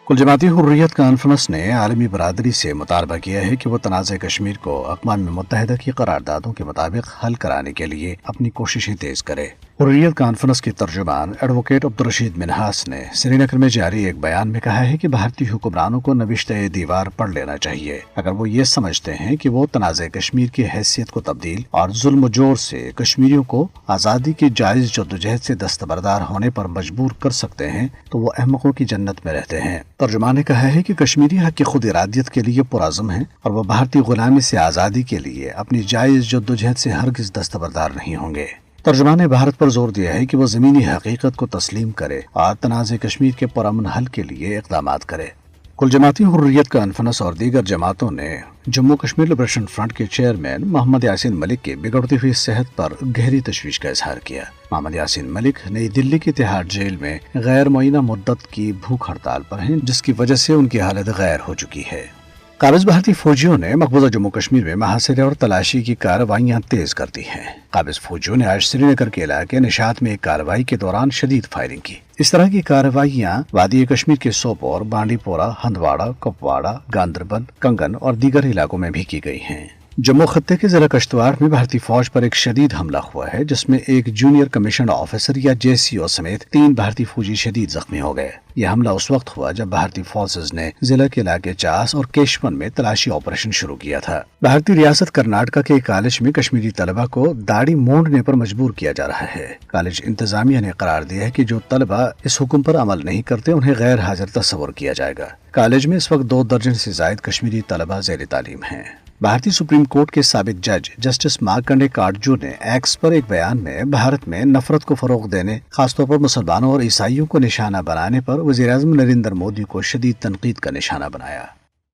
कुल जमाती हुर्रियत कॉन्फ्रेंस ने आलमी बरादरी से मुतालबा किया है कि वो तनाज़ कश्मीर को अक़वाम मुत्तहिदा की करारदादों के मुताबिक हल कराने के लिए अपनी कोशिशें तेज करे। हुर्रियत कॉन्फ्रेंस के तर्जुमान एडवोकेट अब्दुर्रशीद मिन्हास ने श्रीनगर में जारी एक बयान में कहा है कि भारतीय हुक्मरानों को नविश्ते दीवार पढ़ लेना चाहिए अगर वो ये समझते हैं कि वो तनाज़ कश्मीर की हैसियत को तब्दील और जुल्म जोर से कश्मीरियों को आज़ादी की जायज जद्दोजहद से दस्तबरदार होने पर मजबूर कर सकते हैं तो वो अहमकों की जन्नत में रहते हैं। तर्जुमान ने कहा है कि कश्मीरी हक की खुद इरादियत के लिए पुरअज़्म है और वह भारतीय गुलामी से आज़ादी के लिए अपनी जायज जद्दोजहद से हरगिज़ दस्तबरदार नहीं होंगे। तर्जुमान ने भारत पर जोर दिया है कि वो ज़मीनी हकीकत को तस्लीम करे और तनाज़ कश्मीर के पुरअमन हल के लिए इक़दामात करे। कुल जमाती हुर्रियत कॉन्फ्रेंस और दीगर जमातों ने जम्मू कश्मीर लिबरेशन फ्रंट के चेयरमैन मोहम्मद यासीन मलिक की बिगड़ती हुई सेहत पर गहरी तशवीश का इजहार किया। मोहम्मद यासीन मलिक नई दिल्ली की तिहाड़ जेल में गैर मुअय्यना मुद्दत की भूख हड़ताल पर हैं, जिसकी वजह से उनकी हालत गैर हो चुकी है। काबिज भारतीय फौजियों ने मकबूजा जम्मू कश्मीर में मुहासिरे और तलाशी की कार्रवाइयां तेज कर दी हैं। काबिज फौजियों ने आज श्रीनगर के इलाके निशात में एक कार्रवाई के दौरान शदीद फायरिंग की। इस तरह की कार्रवाइयां वादी कश्मीर के सोपोर, बांडीपोरा, हंदवाड़ा, कुपवाड़ा, गांदरबल, कंगन और दीगर इलाकों में भी की गई हैं। जम्मू खत्ते के जिला कश्तवाड़ में भारतीय फौज पर एक शदीद हमला हुआ है, जिसमें एक जूनियर कमीशन ऑफिसर या JCO समेत 3 भारतीय फौजी शदीद जख्मी हो गए। यह हमला उस वक्त हुआ जब भारतीय फोर्सेज ने जिला के इलाके चास और केशवन में तलाशी ऑपरेशन शुरू किया था। भारतीय रियासत कर्नाटका के एक कॉलेज में कश्मीरी तलबा को दाढ़ी मूंढने पर मजबूर किया जा रहा है। कॉलेज इंतजामिया ने करार दिया है कि जो तलबा इस हुक्म पर अमल नहीं करते उन्हें गैर हाजिर तस्वर किया जाएगा। कॉलेज में इस वक्त 2 दर्जन से जायद कश्मीरी तलबा ज़ेर तालीम हैं। भारतीय सुप्रीम कोर्ट के साबिक जज जस्टिस मार्कंडे काटजू ने एक्स पर एक बयान में भारत में नफरत को फरोग देने, खासतौर पर मुसलमानों और ईसाइयों को निशाना बनाने पर वज़ीर-ए-आज़म नरेंद्र मोदी को शदीद तनकीद का निशाना बनाया।